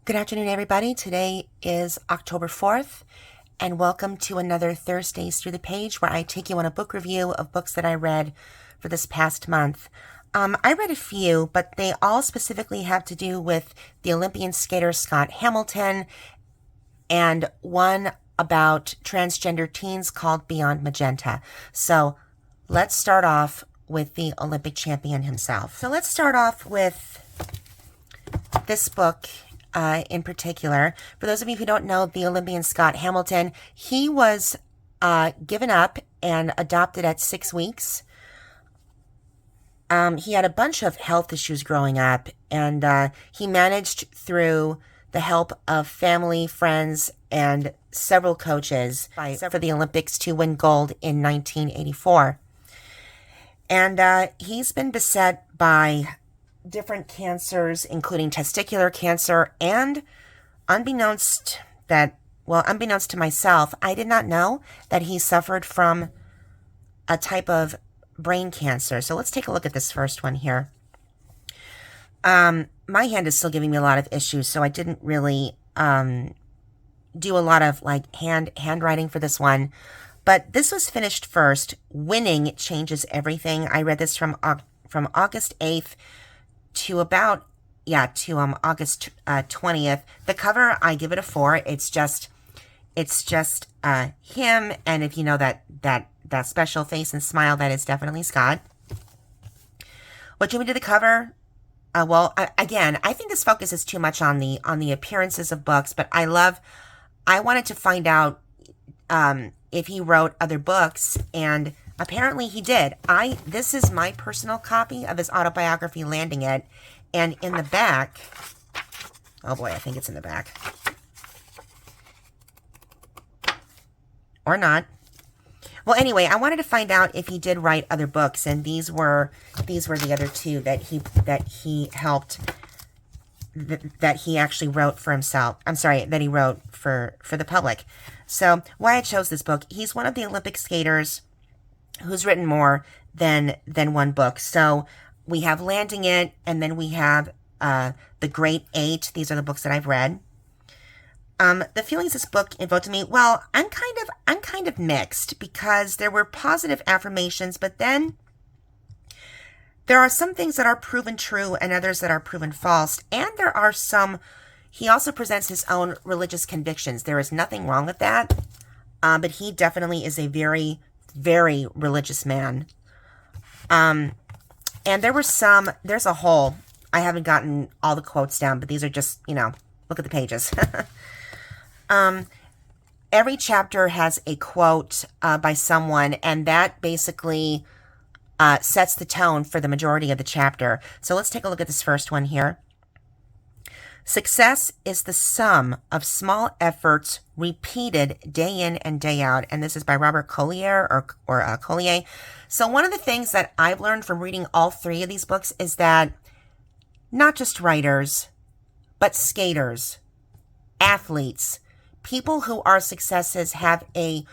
Good afternoon, everybody. Today is October 4th, and welcome to another Thursdays Through the Page, where I take you on a book review of books that I read for this past month. I read a few, but they all specifically have to do with the Olympian skater Scott Hamilton, and one about transgender teens called Beyond Magenta. So let's start off with the Olympic champion himself. So let's start off with this book in particular. For those of you who don't know, the Olympian Scott Hamilton, he was given up and adopted at 6 weeks. He had a bunch of health issues growing up, and he managed through the help of family, friends, and several coaches for the Olympics to win gold in 1984. And he's been beset by different cancers, including testicular cancer, and unbeknownst to myself, I did not know that he suffered from a type of brain cancer. So let's take a look at this first one here. My hand is still giving me a lot of issues, so I didn't really do a lot of handwriting for this one. But this was finished first. Winning changes everything. I read this from August 8th to August 20th. The cover, I give it a 4. It's just him, and if you know that special face and smile, that is definitely Scott. What drew me to the cover? Again, I think this focuses too much on the appearances of books, but I wanted to find out if he wrote other books, and apparently he did. This is my personal copy of his autobiography, Landing It, and in the back, oh boy, I think it's in the back. Or not. Well, anyway, I wanted to find out if he did write other books, and these were the other two that he helped, that he actually wrote for himself. I'm sorry, that he wrote for the public. So why I chose this book, he's one of the Olympic skaters who's written more than one book. So we have Landing It, and then we have The Great 8. These are the books that I've read. The feelings this book evoked in me, well, I'm kind of mixed, because there were positive affirmations, but then there are some things that are proven true and others that are proven false, and there are some. He also presents his own religious convictions. There is nothing wrong with that, but he definitely is a very, very religious man. And there's a whole, I haven't gotten all the quotes down, but these are just, look at the pages. Every chapter has a quote by someone, and that basically sets the tone for the majority of the chapter. So let's take a look at this first one here. Success is the sum of small efforts repeated day in and day out. And this is by Robert Collier or Collier. So one of the things that I've learned from reading all 3 of these books is that not just writers, but skaters, athletes, people who are successes have a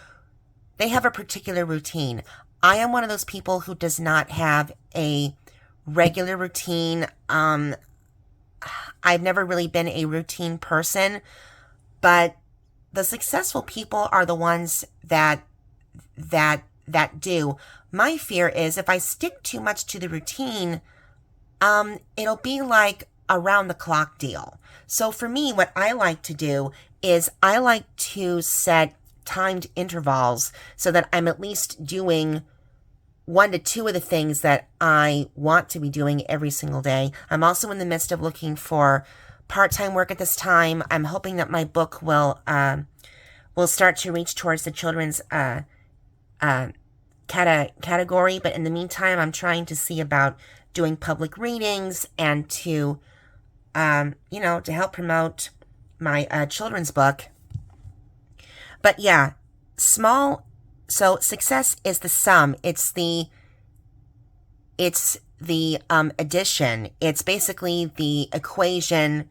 particular routine. I am one of those people who does not have a regular routine. I've never really been a routine person, but the successful people are the ones that do. My fear is if I stick too much to the routine, it'll be like a round the clock deal. So for me, what I like to do is I like to set timed intervals so that I'm at least doing 1 to 2 of the things that I want to be doing every single day. I'm also in the midst of looking for part-time work at this time. I'm hoping that my book will start to reach towards the children's category. But in the meantime, I'm trying to see about doing public readings and to help promote my children's book. But yeah, so success is the sum. It's the addition. It's basically the equation.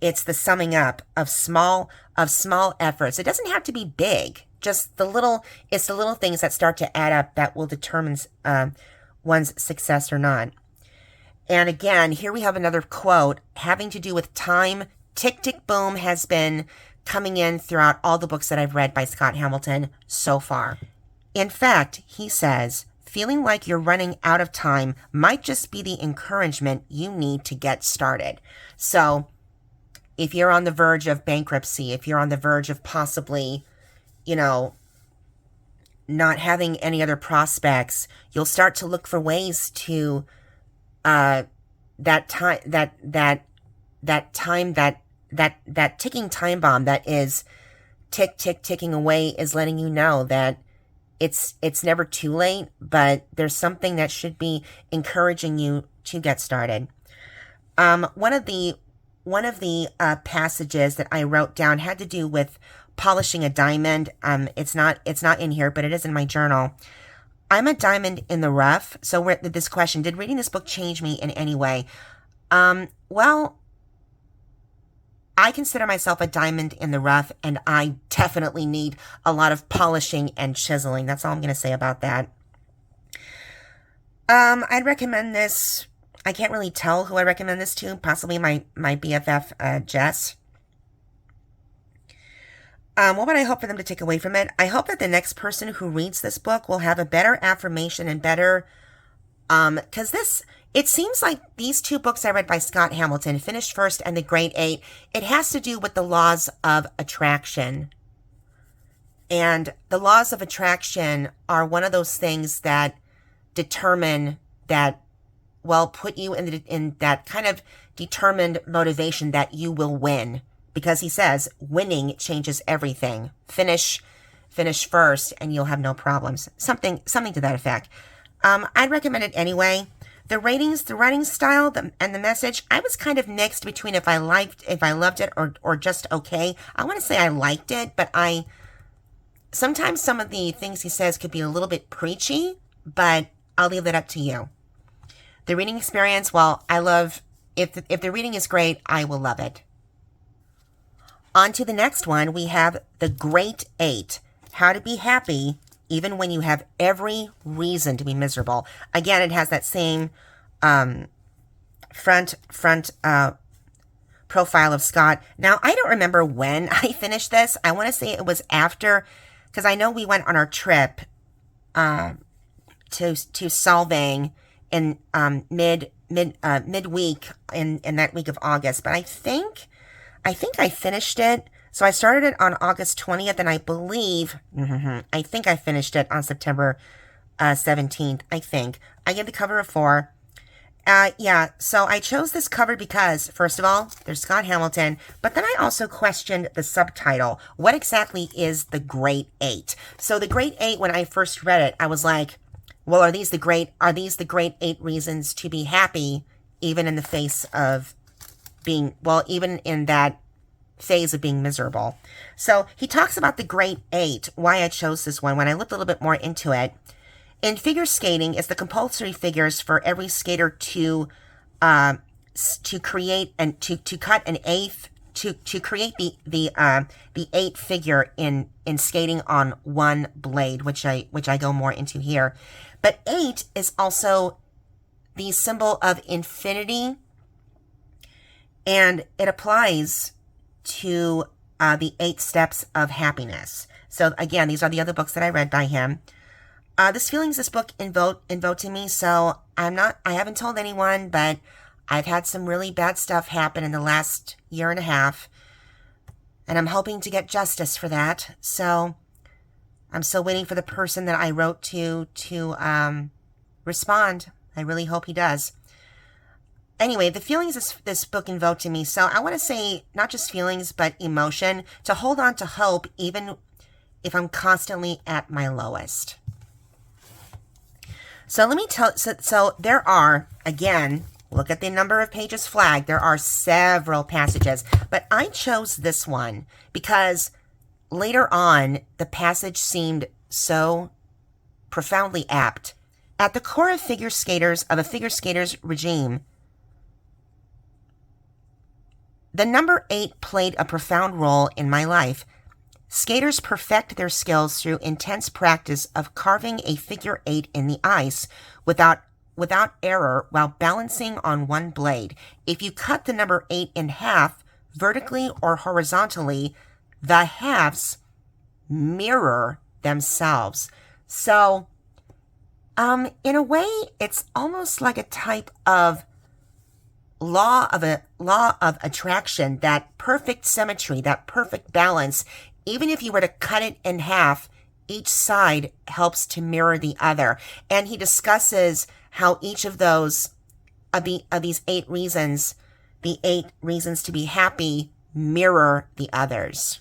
It's the summing up of small efforts. It doesn't have to be big. Just it's the little things that start to add up that will determine one's success or not. And again, here we have another quote having to do with time Tick, tick, boom has been coming in throughout all the books that I've read by Scott Hamilton so far. In fact, he says, feeling like you're running out of time might just be the encouragement you need to get started. So if you're on the verge of bankruptcy, if you're on the verge of possibly, not having any other prospects, you'll start to look for ways to that ticking time bomb that is ticking away is letting you know that it's never too late, but there's something that should be encouraging you to get started. One of the passages that I wrote down had to do with polishing a diamond. It's not in here, but it is in my journal. I'm a diamond in the rough. So this question, did reading this book change me in any way? Well, I consider myself a diamond in the rough, and I definitely need a lot of polishing and chiseling. That's all I'm going to say about that. I'd recommend this. I can't really tell who I recommend this to. Possibly my BFF, Jess. What would I hope for them to take away from it? I hope that the next person who reads this book will have a better affirmation and better, because it seems like these two books I read by Scott Hamilton, Finished First and The Great Eight, it has to do with the laws of attraction. And the laws of attraction are one of those things that determine that, put you in that kind of determined motivation that you will win. Because he says, winning changes everything. Finish first and you'll have no problems. Something to that effect. I'd recommend it anyway. The ratings, the writing style, and the message, I was kind of mixed between if I loved it or just okay. I want to say I liked it, but sometimes some of the things he says could be a little bit preachy, but I'll leave that up to you. The reading experience, if the reading is great, I will love it. On to the next one, we have The Great Eight, How to Be Happy Even When You Have Every Reason to Be Miserable. Again, it has that same front profile of Scott. Now, I don't remember when I finished this. I want to say it was after, because I know we went on our trip to Solvang in midweek in that week of August. But I think I finished it. So I started it on August 20th, and I believe, I think I finished it on September 17th, I think. I gave the cover a 4. So I chose this cover because, first of all, there's Scott Hamilton, but then I also questioned the subtitle. What exactly is The Great Eight? So The Great Eight, when I first read it, I was like, well, are these the great 8 reasons to be happy, even in the face of being, even in that phase of being miserable? So he talks about the Great Eight, why I chose this one. When I looked a little bit more into it, in figure skating, it's the compulsory figures for every skater to create and to cut an eighth, to create the 8 figure in skating on one blade, which I go more into here. But 8 is also the symbol of infinity, and it applies to the 8 steps of happiness. So again, these are the other books that I read by him. This book invoked in me, so I haven't told anyone, but I've had some really bad stuff happen in the last year and a half, and I'm hoping to get justice for that. So I'm still waiting for the person that I wrote to respond. I really hope he does. Anyway, the feelings this book invoked in me, so I want to say not just feelings, but emotion, to hold on to hope even if I'm constantly at my lowest. So let me tell, so there are, again, look at the number of pages flagged. There are several passages, but I chose this one because later on, the passage seemed so profoundly apt. At the core of a figure skater's regime, the number 8 played a profound role in my life. Skaters perfect their skills through intense practice of carving a figure 8 in the ice without error while balancing on one blade. If you cut the number 8 in half vertically or horizontally, the halves mirror themselves. So, in a way, it's almost like a type of law of attraction, that perfect symmetry, that perfect balance. Even if you were to cut it in half, each side helps to mirror the other. And he discusses how each of those, of these 8 reasons, the 8 reasons to be happy, mirror the others.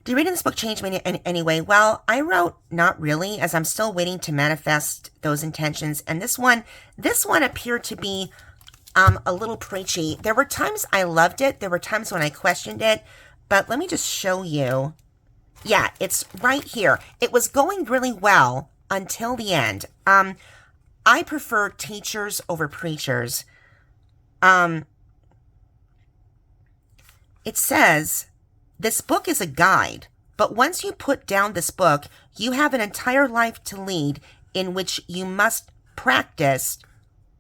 Did reading this book change me in any way? Well, I wrote not really, as I'm still waiting to manifest those intentions. And this one appeared to be a little preachy. There were times I loved it. There were times when I questioned it. But let me just show you. Yeah, it's right here. It was going really well until the end. I prefer teachers over preachers. It says, this book is a guide, but once you put down this book, you have an entire life to lead in which you must practice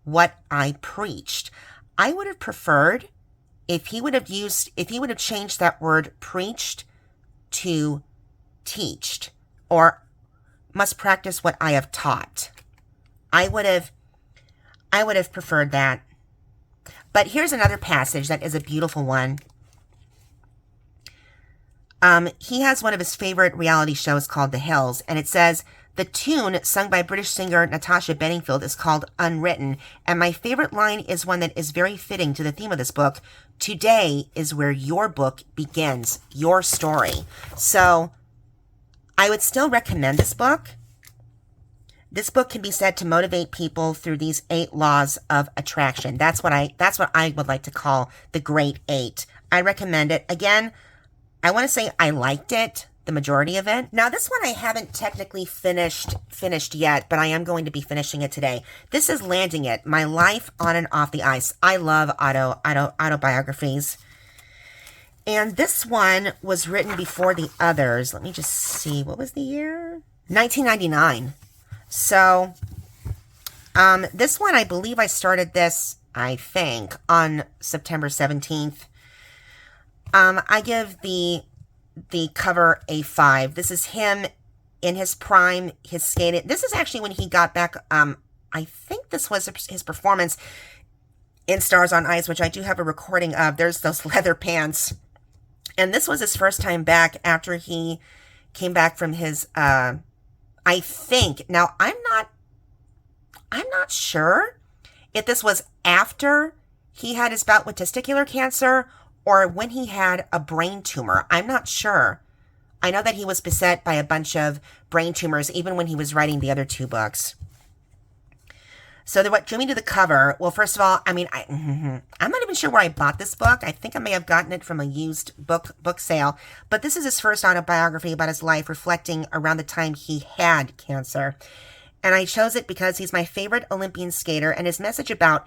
what I preached. I would have preferred if he would have changed that word preached to teached, or must practice what I have taught. I would have preferred that. But here's another passage that is a beautiful one. He has one of his favorite reality shows called The Hills, and it says, the tune sung by British singer Natasha Bedingfield is called Unwritten, and my favorite line is one that is very fitting to the theme of this book. Today is where your book begins, your story. So I would still recommend this book. This book can be said to motivate people through these 8 laws of attraction. That's what I would like to call the Great 8. I recommend it. Again, I want to say I liked it, the majority of it. Now, this one I haven't technically finished yet, but I am going to be finishing it today. This is Landing It, My Life on and Off the Ice. I love autobiographies. And this one was written before the others. Let me just see. What was the year? 1999. So, this one, I believe I started this, I think, on September 17th. I give the cover a 5. This is him in his prime, his skating. This is actually when he got back, I think this was his performance in Stars on Ice, which I do have a recording of. There's those leather pants. And this was his first time back after he came back from his, I think. Now, I'm not sure if this was after he had his bout with testicular cancer or when he had a brain tumor. I'm not sure. I know that he was beset by a bunch of brain tumors even when he was writing the other 2 books. So what drew me to the cover, well, first of all, I mean, I'm not even sure where I bought this book. I think I may have gotten it from a used book sale. But this is his first autobiography about his life, reflecting around the time he had cancer. And I chose it because he's my favorite Olympian skater, and his message about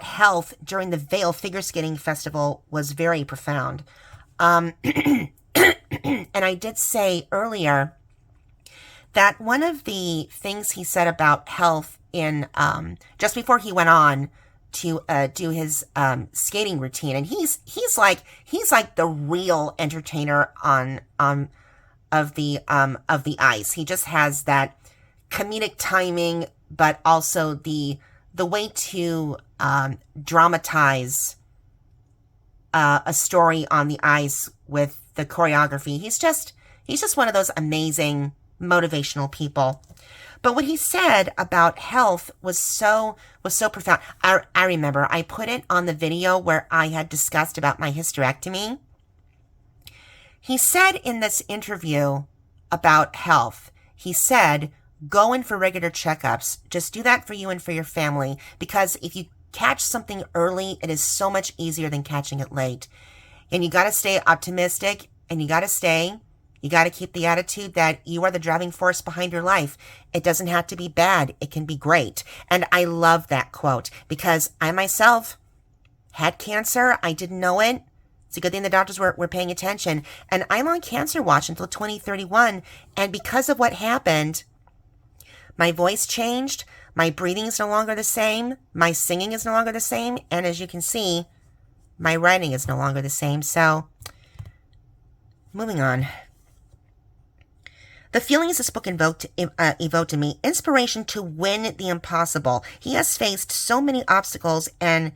health during the Vail Figure Skating Festival was very profound. And I did say earlier that one of the things he said about health in just before he went on to do his skating routine, and he's like the real entertainer of the ice. He just has that comedic timing, but also the way to dramatize a story on the ice with the choreography. He's just one of those amazing motivational people. But what he said about health was so profound. I remember I put it on the video where I had discussed about my hysterectomy. He said in this interview about health, he said, go in for regular checkups. Just do that for you and for your family, because if you catch something early, it is so much easier than catching it late. And you got to stay optimistic, and you got to keep the attitude that you are the driving force behind your life. It doesn't have to be bad. It can be great. And I love that quote because I myself had cancer. I didn't know it. It's a good thing the doctors were paying attention. And I'm on cancer watch until 2031. And because of what happened, my voice changed. My breathing is no longer the same. My singing is no longer the same. And as you can see, My writing is no longer the same. So, moving on. The feelings this book evoked in me, inspiration to win the impossible. He has faced so many obstacles, and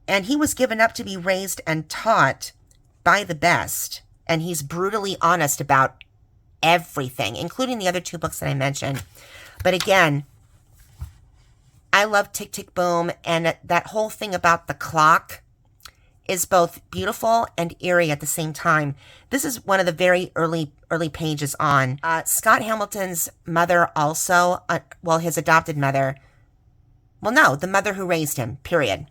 he was given up to be raised and taught by the best. And he's brutally honest about everything, including the other 2 books that I mentioned. But again, I love Tick, Tick, Boom, and that whole thing about the clock is both beautiful and eerie at the same time. This is one of the very early pages on. Scott Hamilton's mother also, well, his adopted mother, well, no, the mother who raised him, period.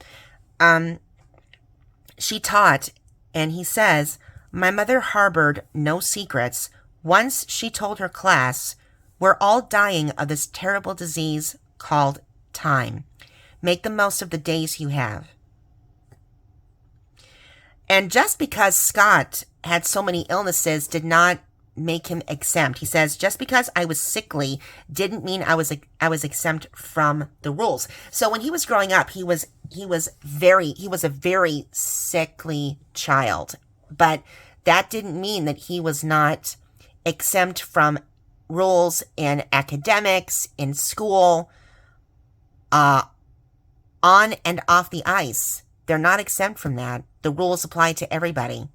She taught, and he says, my mother harbored no secrets. Once she told her class, we're all dying of this terrible disease called time. Make the most of the days you have. And just because Scott had so many illnesses did not make him exempt. He says, just because I was sickly didn't mean I was exempt from the rules. So when he was growing up, he was a very sickly child. But that didn't mean that he was not exempt from rules in academics, in school, on and off the ice. They're not exempt from that. The rules apply to everybody.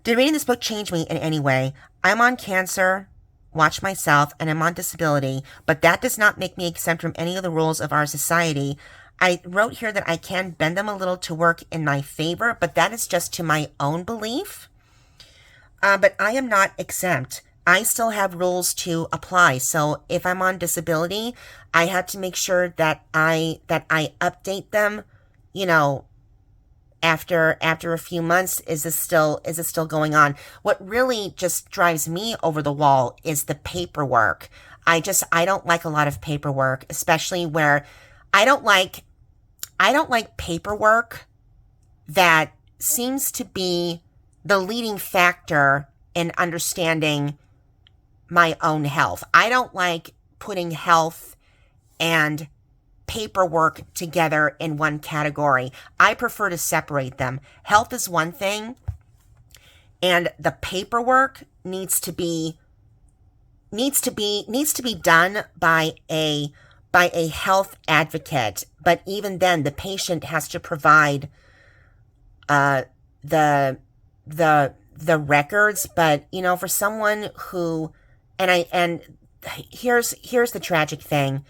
Did reading this book change me in any way? I'm on cancer, watch myself, and I'm on disability, but that does not make me exempt from any of the rules of our society. I wrote here that I can bend them a little to work in my favor, but that is just to my own belief. But I am not exempt. I still have rules to apply. So if I'm on disability, I have to make sure that I update them, after a few months. Is this still going on? What really just drives me over the wall is the paperwork. I don't like a lot of paperwork, especially where I don't like paperwork that seems to be the leading factor in understanding my own health. I don't like putting health and paperwork together in one category. I prefer to separate them. Health is one thing, and the paperwork needs to be done by a health advocate. But even then, the patient has to provide the records. But for someone who, and here's the tragic thing.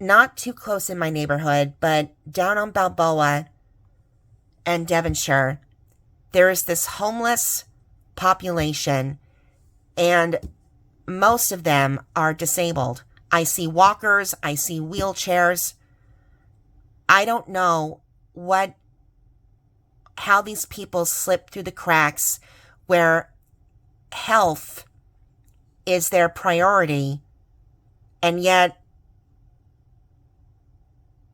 Not too close in my neighborhood, but down on Balboa and Devonshire, there is this homeless population, and most of them are disabled. I see walkers, I see wheelchairs. I don't know how these people slip through the cracks where health is their priority, and yet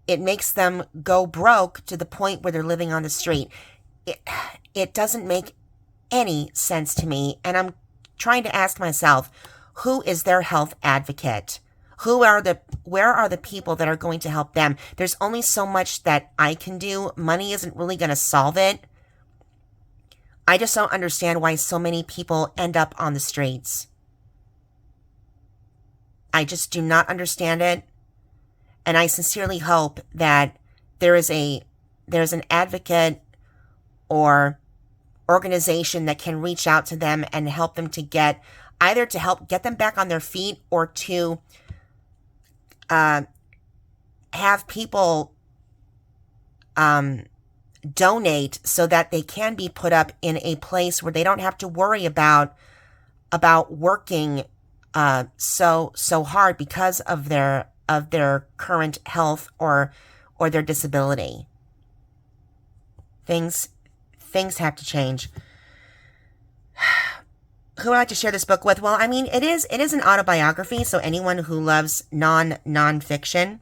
it makes them go broke to the point where they're living on the street. It doesn't make any sense to me, and I'm trying to ask myself, who is their health advocate? Where are the people that are going to help them? There's only so much that I can do. Money isn't really going to solve it. I just don't understand why so many people end up on the streets. I just do not understand it. And I sincerely hope that there's an advocate or organization that can reach out to them and help them to help get them back on their feet, or to have people donate so that they can be put up in a place where they don't have to worry about working so hard because of their current health or their disability. Things have to change. Who would I like to share this book with? Well, I mean, it is an autobiography, so anyone who loves non-fiction.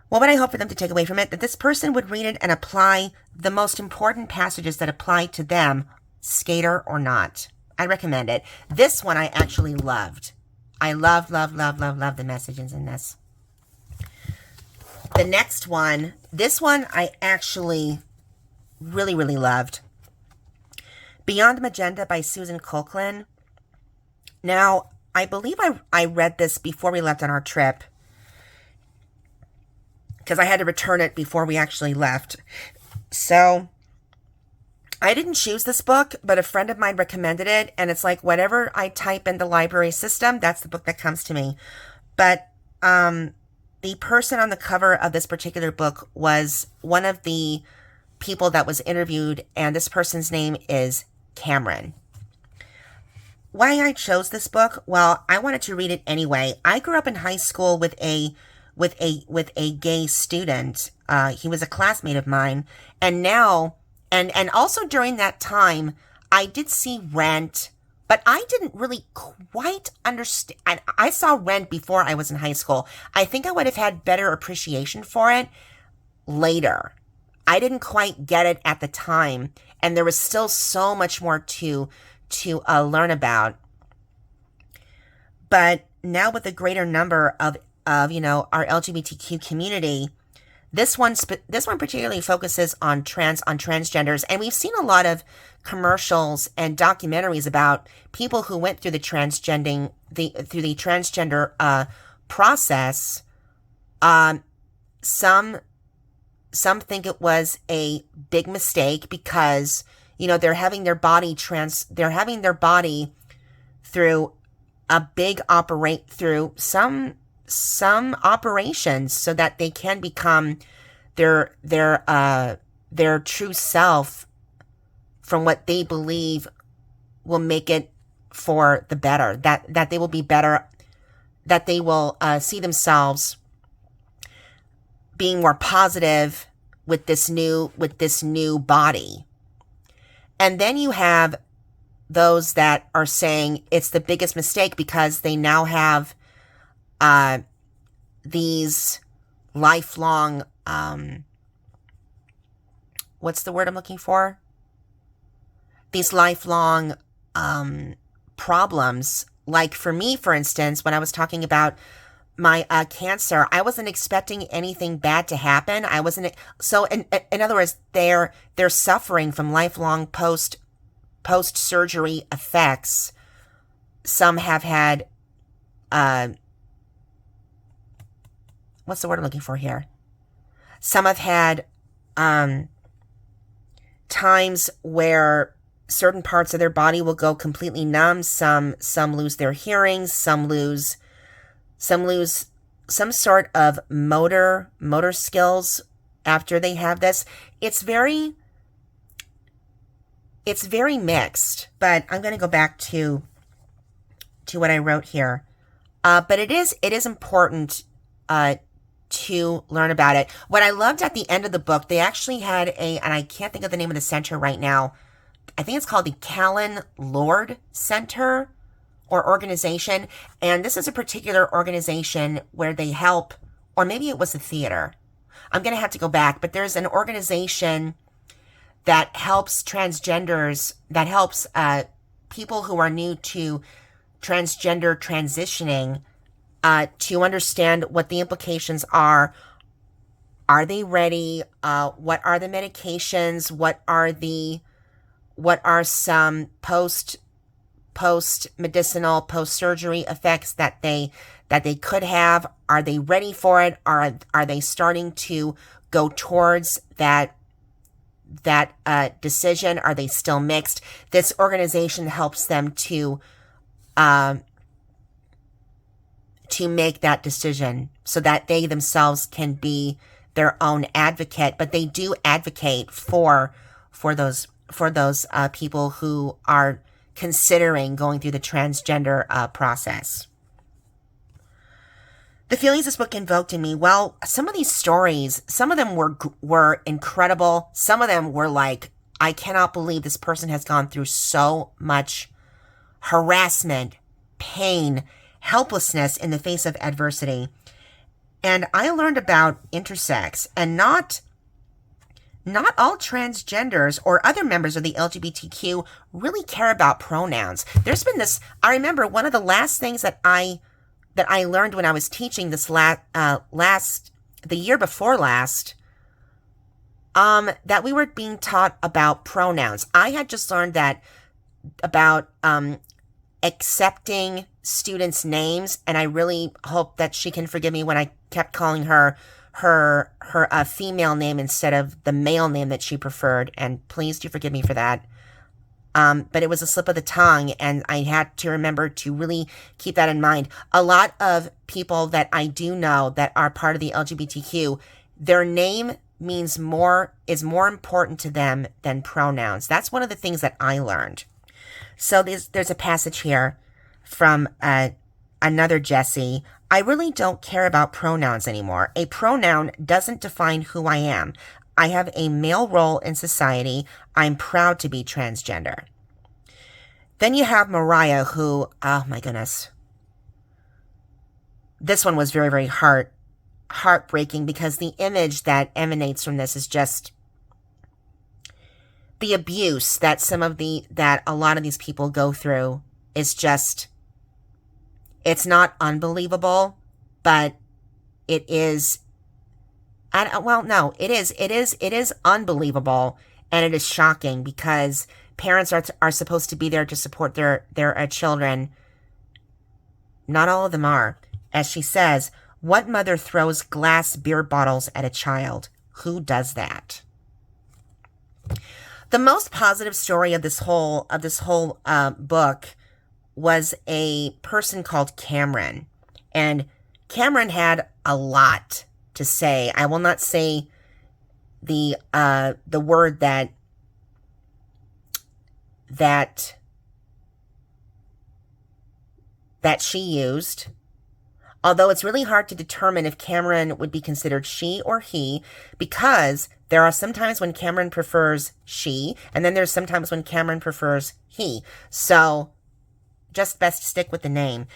What would I hope for them to take away from it? That this person would read it and apply the most important passages that apply to them, skater or not. I recommend it. This one I actually loved. I love the messages in this. The next one, this one I actually really, really loved. Beyond Magenta by Susan Colklin. Now, I believe I read this before we left on our trip, because I had to return it before we actually left. So, I didn't choose this book, but a friend of mine recommended it, and it's like whatever I type in the library system, that's the book that comes to me. But the person on the cover of this particular book was one of the people that was interviewed, and this person's name is Cameron. Why I chose this book? Well, I wanted to read it anyway. I grew up in high school with a gay student. He was a classmate of mine, and now, and also during that time, I did see Rent, but I didn't really quite understand. I saw Rent before I was in high school. I think I would have had better appreciation for it later. I didn't quite get it at the time, and there was still so much more to learn about. But now with the greater number of our LGBTQ community, this one particularly focuses on transgenders, and we've seen a lot of commercials and documentaries about people who went through the transgender process. Some think it was a big mistake because they're having their body through a big through some operations so that they can become their true self from what they believe will make it for the better, that they will be better, that they will see themselves being more positive with this new body. And then you have those that are saying it's the biggest mistake because they now have these lifelong, what's the word I'm looking for? These lifelong problems. Like for me, for instance, when I was talking about my cancer, I wasn't expecting anything bad to happen. I wasn't. So in other words, they're suffering from lifelong post-surgery effects. Some have had, what's the word I'm looking for here? Some have had times where certain parts of their body will go completely numb. Some lose their hearing. Some lose some sort of motor skills after they have this. It's very mixed, but I'm going to go back to what I wrote here. But it is important to learn about it. What I loved at the end of the book, they actually had and I can't think of the name of the center right now. I think it's called the Callan Lord Center or organization. And this is a particular organization where they help, or maybe it was a theater. I'm going to have to go back, but there's an organization that helps transgenders, that helps people who are new to transgender transitioning to understand what the implications are. Are they ready? What are the medications? What are some post-medicinal, post-surgery effects that they could have? Are they ready for it? Are they starting to go towards that decision? Are they still mixed? This organization helps them to make that decision so that they themselves can be their own advocate. But they do advocate for those people who are considering going through the transgender process. The feelings this book invoked in me, well, some of these stories, some of them were incredible. Some of them were like, I cannot believe this person has gone through so much harassment, pain, helplessness in the face of adversity. And I learned about intersex, and not all transgenders or other members of the LGBTQ really care about pronouns. There's been this, I remember one of the last things that I learned when I was teaching this last the year before last, that we were being taught about pronouns. I had just learned that about accepting students' names, and I really hope that she can forgive me when I kept calling her female name instead of the male name that she preferred, and please do forgive me for that. But it was a slip of the tongue, and I had to remember to really keep that in mind. A lot of people that I do know that are part of the LGBTQ, their name is more important to them than pronouns. That's one of the things that I learned. So there's a passage here from another Jessie. I really don't care about pronouns anymore. A pronoun doesn't define who I am. I have a male role in society. I'm proud to be transgender. Then you have Mariah, who, oh my goodness. This one was very, very heartbreaking, because the image that emanates from this is just the abuse that that a lot of these people go through is just, it's not unbelievable, but it is. It is unbelievable, and it is shocking, because parents are supposed to be there to support their children. Not all of them are. As she says, what mother throws glass beer bottles at a child? Who does that? The most positive story of this whole book was a person called Cameron, and Cameron had a lot to say. I will not say the word that she used, although it's really hard to determine if Cameron would be considered she or he, because there are some times when Cameron prefers she, and then there's sometimes when Cameron prefers he. So just best to stick with the name.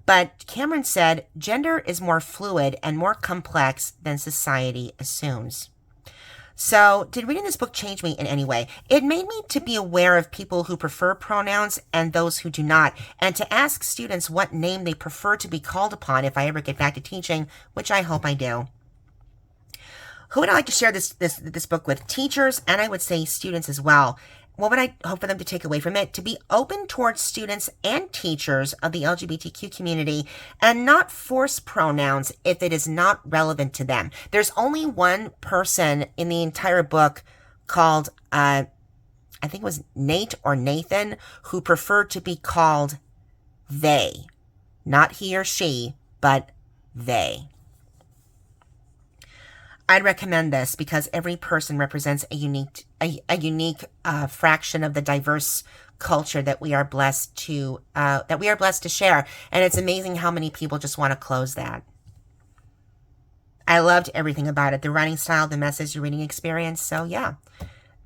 But Cameron said, gender is more fluid and more complex than society assumes. So, did reading this book change me in any way? It made me to be aware of people who prefer pronouns and those who do not, and to ask students what name they prefer to be called upon if I ever get back to teaching, which I hope I do. Who would I like to share this book with? Teachers, and I would say students as well. What would I hope for them to take away from it? To be open towards students and teachers of the LGBTQ community and not force pronouns if it is not relevant to them. There's only one person in the entire book called, I think it was Nate or Nathan, who preferred to be called they. Not he or she, but they. I'd recommend this because every person represents a unique fraction of the diverse culture that we are blessed to share, and it's amazing how many people just want to close that. I loved everything about it: the writing style, the message, the reading experience. So yeah,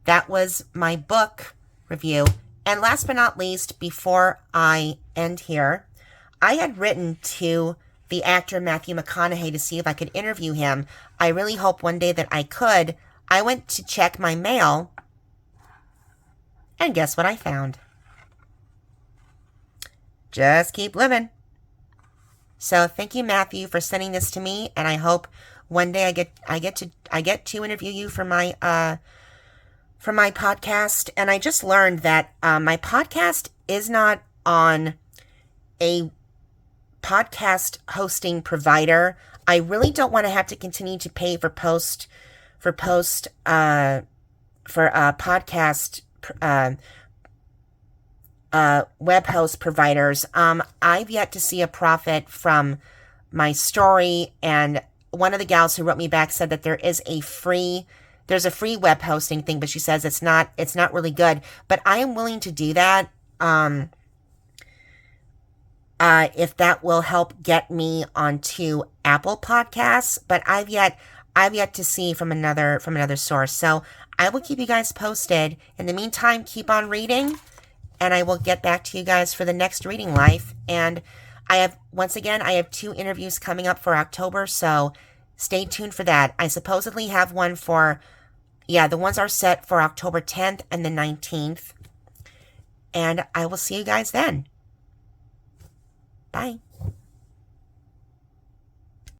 that was my book review. And last but not least, before I end here, I had written to the actor Matthew McConaughey to see if I could interview him. I really hope one day that I could. I went to check my mail, and guess what I found? Just keep living. So thank you, Matthew, for sending this to me, and I hope one day I get to interview you for my podcast. And I just learned that my podcast is not on a podcast hosting provider. I really don't want to have to continue to pay for podcast web host providers. I've yet to see a profit from my story, and one of the gals who wrote me back said that there's a free web hosting thing, but she says it's not really good. But I am willing to do that. If that will help get me onto Apple Podcasts, but I've yet to see from another source. So I will keep you guys posted. In the meantime, keep on reading, and I will get back to you guys for the next reading life. And I have 2 interviews coming up for October, so stay tuned for that. I supposedly have one the ones are set for October 10th and the 19th. And I will see you guys then. Bye.